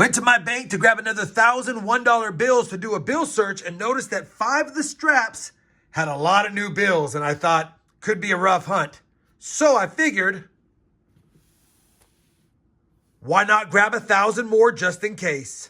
Went to my bank to grab another 1,000 $1 bills to do a bill search and noticed that 5 of the straps had a lot of new bills, and I thought, could be a rough hunt. So I figured, why not grab 1,000 more just in case?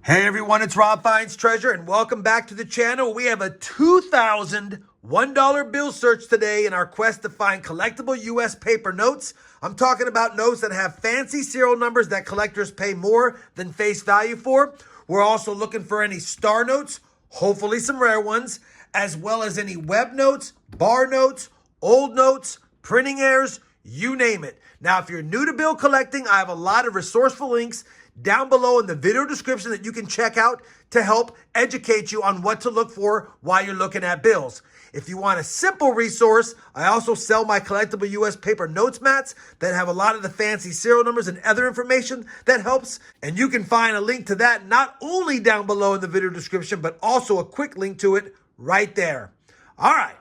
Hey everyone, it's Rob Finds Treasure, and welcome back to the channel. We have a 2,000 $1 bill search today in our quest to find collectible U.S. paper notes. I'm talking about notes that have fancy serial numbers that collectors pay more than face value for. We're also looking for any star notes, hopefully some rare ones, as well as any web notes, bar notes, old notes, printing errors, you name it. Now, if you're new to bill collecting, I have a lot of resourceful links down below in the video description that you can check out to help educate you on what to look for while you're looking at bills. If you want a simple resource, I also sell my collectible U.S. paper notes mats that have a lot of the fancy serial numbers and other information that helps. And you can find a link to that not only down below in the video description, but also a quick link to it right there. All right,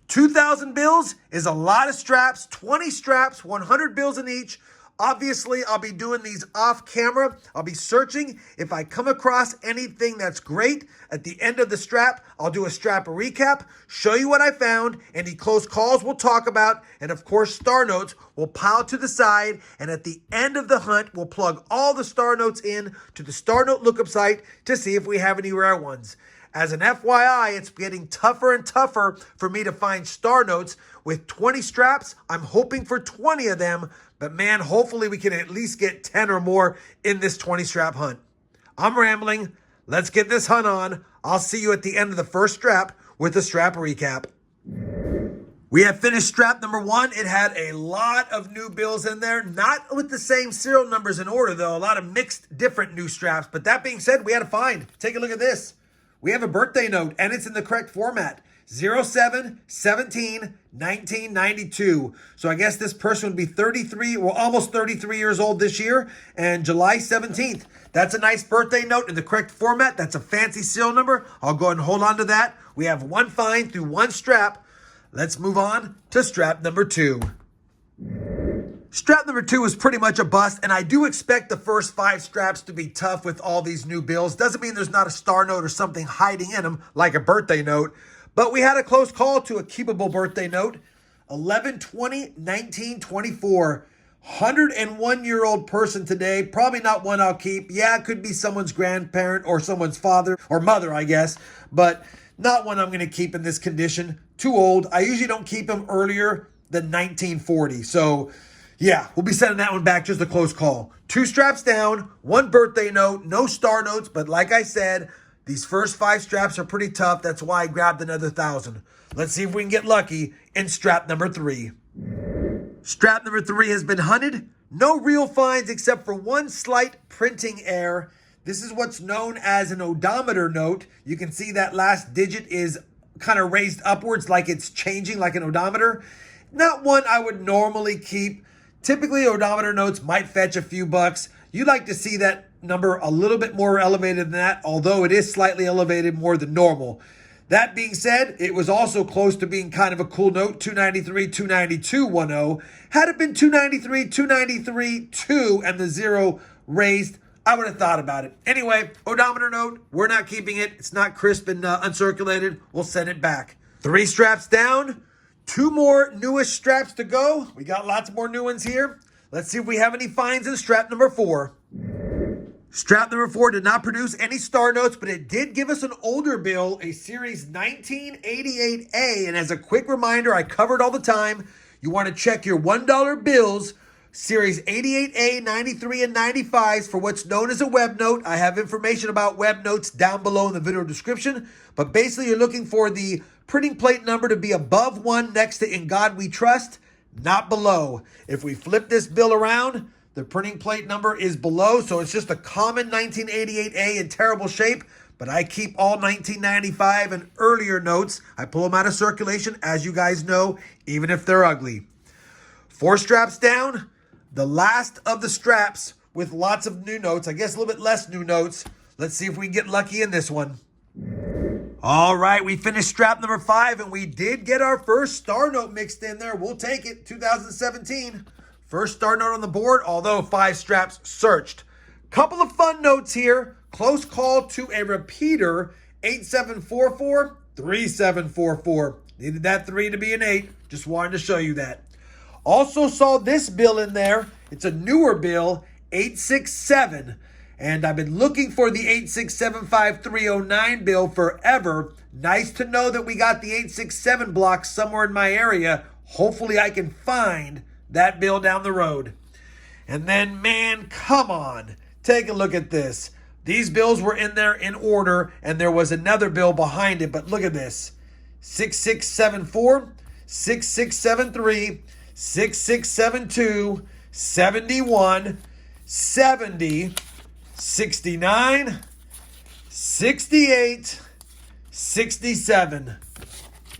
2,000 bills is a lot of straps, 20 straps, 100 bills in each. Obviously, I'll be doing these off camera. I'll be searching. If I come across anything that's great, at the end of the strap, I'll do a strap recap, show you what I found, any close calls we'll talk about, and of course, star notes will pile to the side, and at the end of the hunt, we'll plug all the star notes in to the star note lookup site to see if we have any rare ones. As an FYI, it's getting tougher and tougher for me to find star notes. With 20 straps, I'm hoping for 20 of them, but man, hopefully we can at least get 10 or more in this 20 strap hunt. I'm rambling. Let's get this hunt on. I'll see you at the end of the first strap with the strap recap. We have finished strap number 1. It had a lot of new bills in there, not with the same serial numbers in order though, a lot of mixed different new straps. But that being said, we had a find. Take a look at this. We have a birthday note, and it's in the correct format. 07/17/1992. So I guess this person would be 33, well, almost 33 years old this year, and July 17th. That's a nice birthday note in the correct format. That's a fancy serial number. I'll go ahead and hold on to that. We have one find through one strap. Let's move on to strap number 2. Strap number 2 is pretty much a bust, and I do expect the first 5 straps to be tough with all these new bills. Doesn't mean there's not a star note or something hiding in them, like a birthday note, but we had a close call to a keepable birthday note. 11/20/1924. 101-year-old person today. Probably not one I'll keep. Yeah, it could be someone's grandparent or someone's father or mother, I guess, but not one I'm going to keep in this condition. Too old. I usually don't keep them earlier than 1940, so yeah, we'll be sending that one back, just a close call. 2 straps down, 1 birthday note, no star notes, but like I said, these first 5 straps are pretty tough. That's why I grabbed another 1,000. Let's see if we can get lucky in strap number 3. Strap number 3 has been hunted. No real finds except for one slight printing error. This is what's known as an odometer note. You can see that last digit is kind of raised upwards like it's changing like an odometer. Not one I would normally keep. Typically, odometer notes might fetch a few bucks. You'd like to see that number a little bit more elevated than that, although it is slightly elevated more than normal. That being said, it was also close to being kind of a cool note, 293-292-10. Had it been 293-293-2 and the 0 raised, I would have thought about it. Anyway, odometer note, we're not keeping it. It's not crisp and uncirculated. We'll send it back. 3 straps down. 2 more newish straps to go. We got lots more new ones here. Let's see if we have any finds in strap number 4. Strap number 4 did not produce any star notes, but it did give us an older bill, a series 1988A. And as a quick reminder, I cover it all the time. You want to check your $1 bills, series 88A, 93, and 95s for what's known as a web note. I have information about web notes down below in the video description. But basically, you're looking for the printing plate number to be above 1 next to In God We Trust, not below. If we flip this bill around, the printing plate number is below, so it's just a common 1988A in terrible shape, but I keep all 1995 and earlier notes. I pull them out of circulation, as you guys know, even if they're ugly. 4 straps down, the last of the straps with lots of new notes. I guess a little bit less new notes. Let's see if we can get lucky in this one. All right, we finished strap number 5, and we did get our first star note mixed in there. We'll take it, 2017. First star note on the board, although 5 straps searched. Couple of fun notes here. Close call to a repeater, 8744, 3744. Needed that 3 to be an 8. Just wanted to show you that. Also saw this bill in there. It's a newer bill, 867. And I've been looking for the 8675309 bill forever. Nice to know that we got the 867 block somewhere in my area. Hopefully I can find that bill down the road. And then, man, come on. Take a look at this. These bills were in there in order, and there was another bill behind it. But look at this. 6674, 6673, 6672, 71, 70, 69, 68, 67.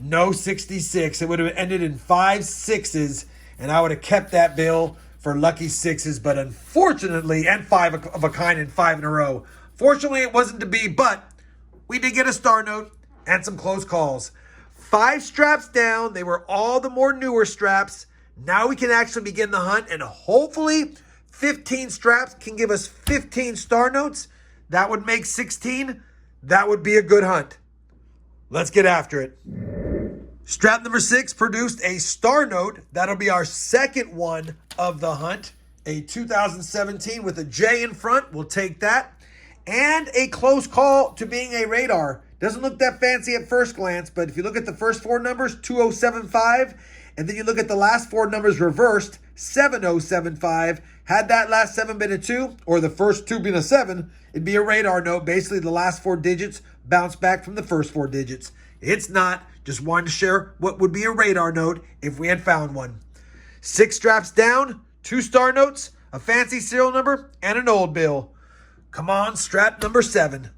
No 66. It would have ended in 5 sixes, and I would have kept that bill for lucky 6s, but unfortunately, and 5 of a kind and 5 in a row. Fortunately, it wasn't to be, but we did get a star note and some close calls. 5 straps down. They were all the more newer straps. Now we can actually begin the hunt, and hopefully 15 straps can give us 15 star notes. That would make 16. That would be a good hunt. Let's get after it. Strap number 6 produced a star note. That'll be our second one of the hunt. A 2017 with a J in front. We'll take that. And a close call to being a radar. Doesn't look that fancy at first glance, but if you look at the first 4 numbers, 2075, and then you look at the last 4 numbers reversed, 7075, had that last 7 been a 2, or the first 2 been a 7, it'd be a radar note. Basically, the last 4 digits bounce back from the first 4 digits. It's not. Just wanted to share what would be a radar note if we had found one. 6 straps down, 2 star notes, a fancy serial number, and an old bill. Come on, strap number 7.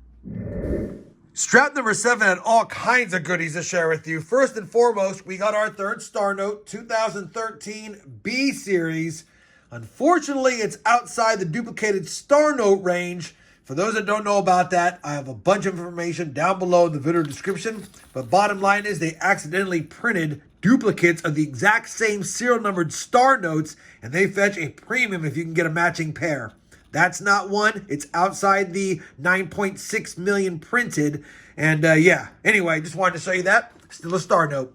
Strap number 7 had all kinds of goodies to share with you. First and foremost, we got our 3rd star note, 2013 B series. Unfortunately, it's outside the duplicated star note range. For those that don't know about that, I have a bunch of information down below in the video description. But bottom line is they accidentally printed duplicates of the exact same serial numbered star notes, and they fetch a premium if you can get a matching pair. That's not one. It's outside the 9.6 million printed. And yeah, anyway, just wanted to show you that. Still a star note.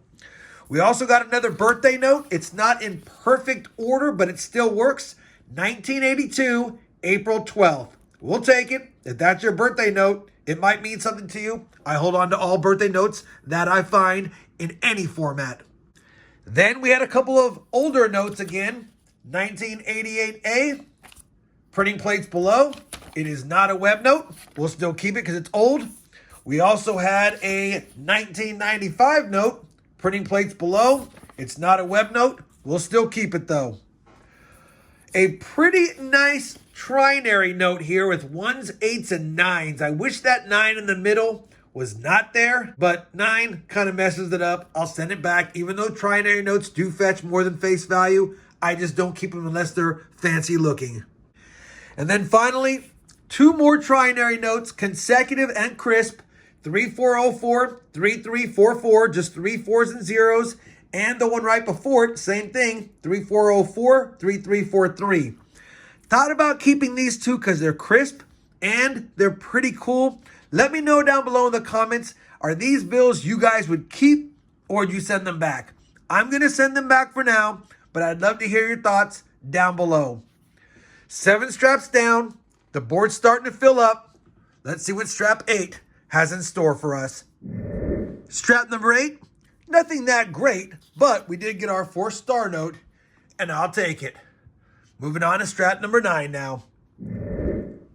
We also got another birthday note. It's not in perfect order, but it still works. 1982, April 12th. We'll take it. If that's your birthday note, it might mean something to you. I hold on to all birthday notes that I find in any format. Then we had a couple of older notes again. 1988A. Printing plates below. It is not a web note. We'll still keep it because it's old. We also had a 1995 note. Printing plates below. It's not a web note. We'll still keep it though. A pretty nice trinary note here with 1s, 8s, and 9s. I wish that 9 in the middle was not there, but 9 kind of messes it up. I'll send it back. Even though trinary notes do fetch more than face value, I just don't keep them unless they're fancy looking. And then finally, 2 more trinary notes, consecutive and crisp, 3404, 3344, just 3 4s and 0s, and the one right before it, same thing, 3404, 3343. Thought about keeping these 2 because they're crisp and they're pretty cool. Let me know down below in the comments, are these bills you guys would keep or would you send them back? I'm going to send them back for now, but I'd love to hear your thoughts down below. 7 straps down. The board's starting to fill up. Let's see what strap 8 has in store for us. Strap number 8, nothing that great, but we did get our 4th star note, and I'll take it. Moving on to strap number 9 now.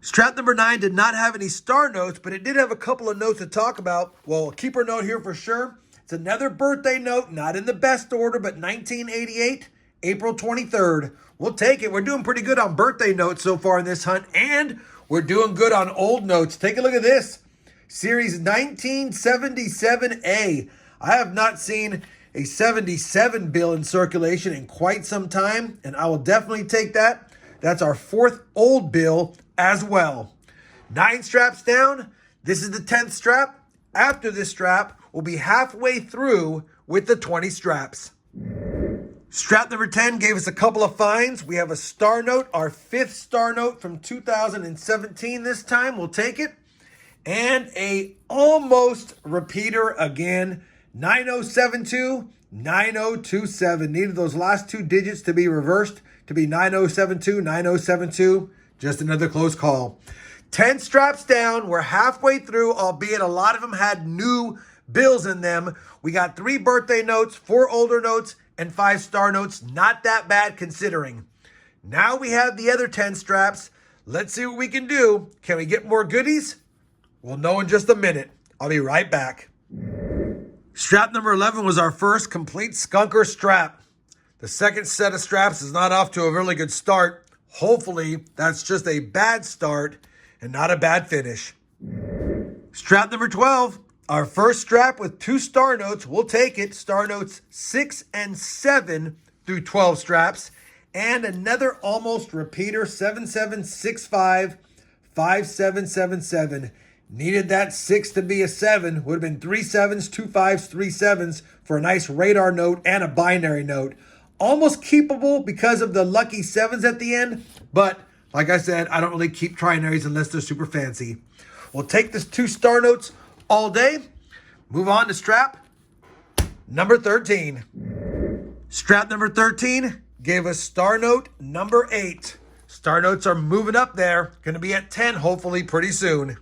Strap number 9 did not have any star notes, but it did have a couple of notes to talk about. Well, a keeper note here for sure. It's another birthday note, not in the best order, but 1988, April 23rd. We'll take it. We're doing pretty good on birthday notes so far in this hunt, and we're doing good on old notes. Take a look at this. Series 1977A. I have not seen a 77 bill in circulation in quite some time, and I will definitely take that. That's our 4th old bill as well. 9 straps down. This is the 10th strap. after this strap, we'll be halfway through with the 20 straps. Strap number 10 gave us a couple of finds. We have a star note, our 5th star note from 2017 this time. We'll take it. And a almost repeater again, 9072, 9027. Needed those last 2 digits to be reversed to be 9072, 9072. Just another close call. 10 straps down. We're halfway through, albeit a lot of them had new bills in them. We got 3 birthday notes, 4 older notes, and 5 star notes. Not that bad considering. Now we have the other 10 straps. Let's see what we can do. Can we get more goodies? We'll know in just a minute. I'll be right back. Strap number 11 was our first complete skunker strap. The second set of straps is not off to a really good start. Hopefully, that's just a bad start and not a bad finish. Strap number 12, our first strap with 2 star notes. We'll take it. Star notes 6 and 7 through 12 straps. And another almost repeater, 7765, 5777. Needed that 6 to be a 7. Would have been 3 7s, 2 5s, 3 7s for a nice radar note and a binary note. Almost keepable because of the lucky 7s at the end. But like I said, I don't really keep trinaries unless they're super fancy. We'll take this 2 star notes all day. Move on to strap number 13. Strap number 13 gave us star note number 8. Star notes are moving up there. Going to be at 10 hopefully pretty soon.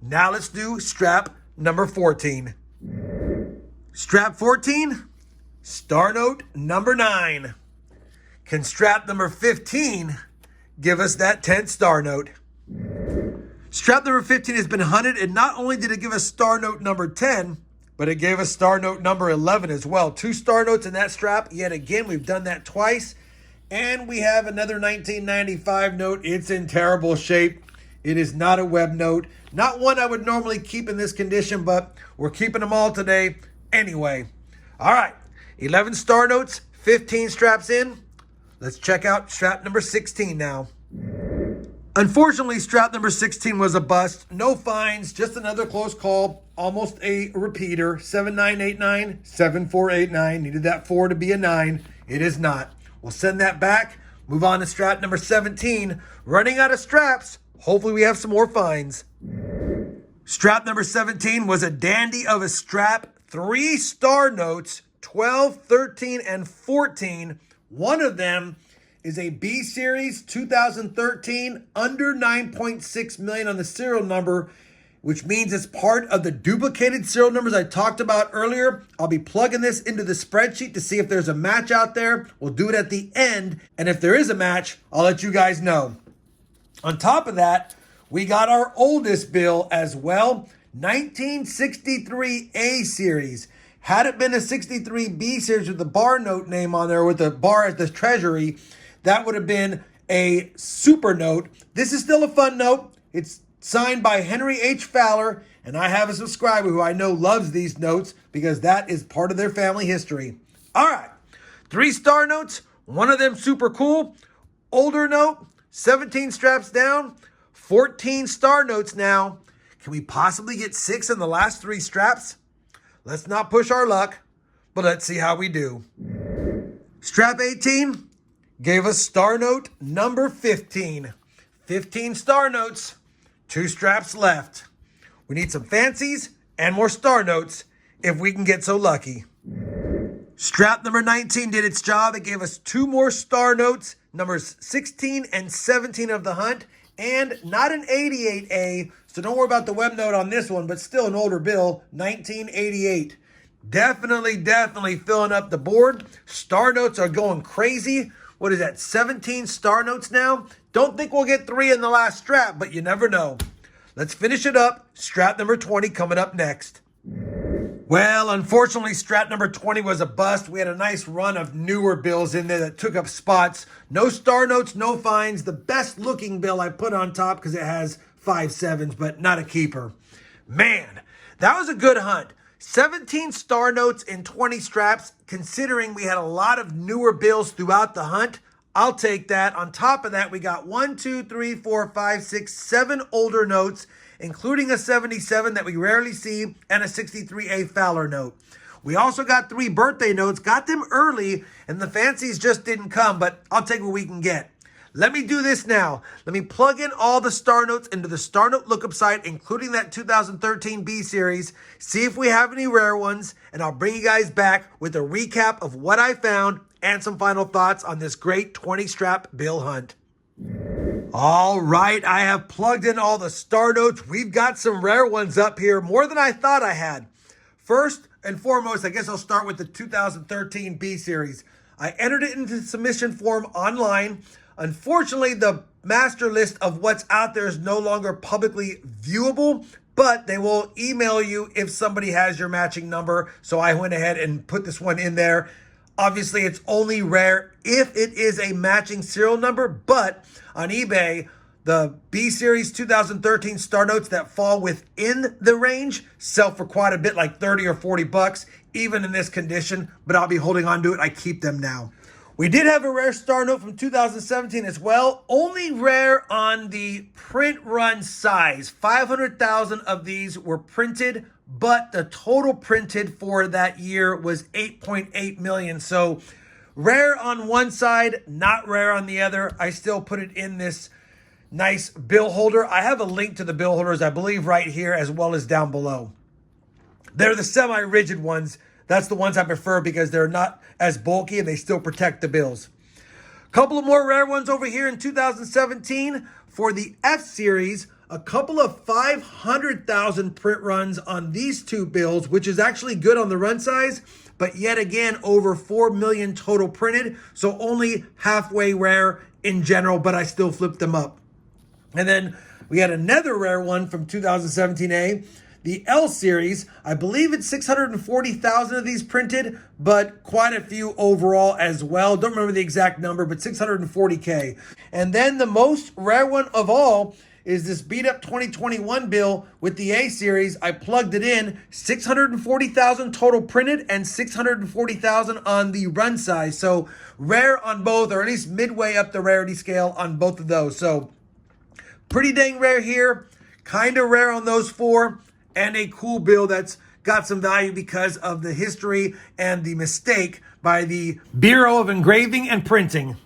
Now let's do strap number 14. Strap 14, star note number 9. Can strap number 15 give us that 10th star note? Strap number 15 has been hunted, and not only did it give us star note number 10, but it gave us star note number 11 as well. 2 star notes in that strap. Yet again, we've done that twice. And we have another 1995 note. It's in terrible shape. It is not a web note. Not one I would normally keep in this condition, but we're keeping them all today anyway. All right, 11 star notes, 15 straps in. Let's check out strap number 16 now. Unfortunately, strap number 16 was a bust. No finds, just another close call. Almost a repeater, 7989, 7489. Needed that 4 to be a 9. It is not. We'll send that back. Move on to strap number 17. Running out of straps. Hopefully we have some more finds. Strap number 17 was a dandy of a strap. 3 star notes, 12, 13, and 14. One of them is a B series 2013, under 9.6 million on the serial number, which means it's part of the duplicated serial numbers I talked about earlier. I'll be plugging this into the spreadsheet to see if there's a match out there. We'll do it at the end. And if there is a match, I'll let you guys know. On top of that, we got our oldest bill as well, 1963 A series. Had it been a 63 B series with the Barr note name on there with the bar at the Treasury, that would have been a super note. This is still a fun note. It's signed by Henry H. Fowler, and I have a subscriber who I know loves these notes because that is part of their family history. All right, 3 star notes, one of them super cool. Older note, 17 straps down, 14 star notes now. Can we possibly get 6 in the last 3 straps? Let's not push our luck, but let's see how we do. Strap 18 gave us star note number 15. 15 star notes, 2 straps left. We need some fancies and more star notes if we can get so lucky. Strap number 19 did its job. It gave us 2 more star notes, numbers 16 and 17 of the hunt, and not an 88A, so don't worry about the web note on this one, but still an older bill, 1988. Definitely filling up the board. Star notes are going crazy. What is that, 17 star notes now? Don't think we'll get 3 in the last strap, but you never know. Let's finish it up. Strap number 20 coming up next. Well, unfortunately, strap number 20 was a bust. We had a nice run of newer bills in there that took up spots. No star notes, no finds. The best looking bill I put on top because it has 5 7s, but not a keeper. Man, that was a good hunt. 17 star notes and 20 straps, considering we had a lot of newer bills throughout the hunt. I'll take that. On top of that, we got 1, 2, 3, 4, 5, 6, 7 older notes including a 77 that we rarely see and a 63A Fowler note. We also got 3 birthday notes, got them early, and the fancies just didn't come, but I'll take what we can get. Let me do this now. Let me plug in all the star notes into the Star Note lookup site, including that 2013 B series, see if we have any rare ones, and I'll bring you guys back with a recap of what I found and some final thoughts on this great 20-strap bill hunt. All right, I have plugged in all the star notes. We've got some rare ones up here, more than I thought I had. First and foremost, I guess I'll start with the 2013 B series. I entered it into submission form online. Unfortunately, the master list of what's out there is no longer publicly viewable, but they will email you if somebody has your matching number. So I went ahead and put this one in there. Obviously, it's only rare if it is a matching serial number, but on eBay, the B Series 2013 star notes that fall within the range sell for quite a bit, like 30 or 40 bucks, even in this condition, but I'll be holding on to it. I keep them now. We did have a rare star note from 2017 as well, only rare on the print run size. 500,000 of these were printed, but the total printed for that year was 8.8 million. So rare on one side, not rare on the other. I still put it in this nice bill holder. I have a link to the bill holders, I believe, right here as well as down below. They're the semi-rigid ones. That's the ones I prefer because they're not as bulky and they still protect the bills. A couple of more rare ones over here in 2017 for the F series. A couple of 500,000 print runs on these 2 bills, which is actually good on the run size, but yet again, over 4 million total printed. So only halfway rare in general, but I still flipped them up. And then we had another rare one from 2017A. The L series, I believe it's 640,000 of these printed, but quite a few overall as well. Don't remember the exact number, but 640K. And then the most rare one of all is this beat up 2021 bill with the A series. I plugged it in, 640,000 total printed and 640,000 on the run size. So rare on both, or at least midway up the rarity scale on both of those. So pretty dang rare here, kind of rare on those 4. And a cool bill that's got some value because of the history and the mistake by the Bureau of Engraving and Printing.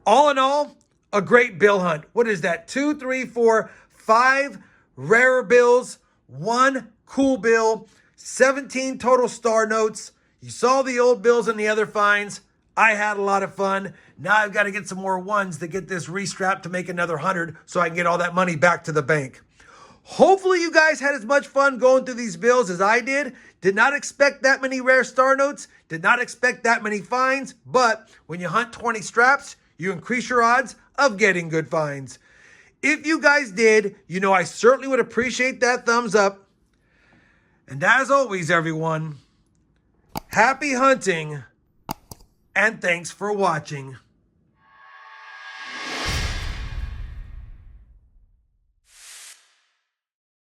All in all, a great bill hunt. What is that? 2, 3, 4, 5 rarer bills, 1 cool bill, 17 total star notes. You saw the old bills and the other finds. I had a lot of fun. Now I've got to get some more ones to get this restrapped to make another 100 so I can get all that money back to the bank. Hopefully you guys had as much fun going through these bills as I did. Did not expect that many rare star notes. Did not expect that many finds. But when you hunt 20 straps, you increase your odds of getting good finds. If you guys did, you know I certainly would appreciate that thumbs up. And as always, everyone, happy hunting and thanks for watching.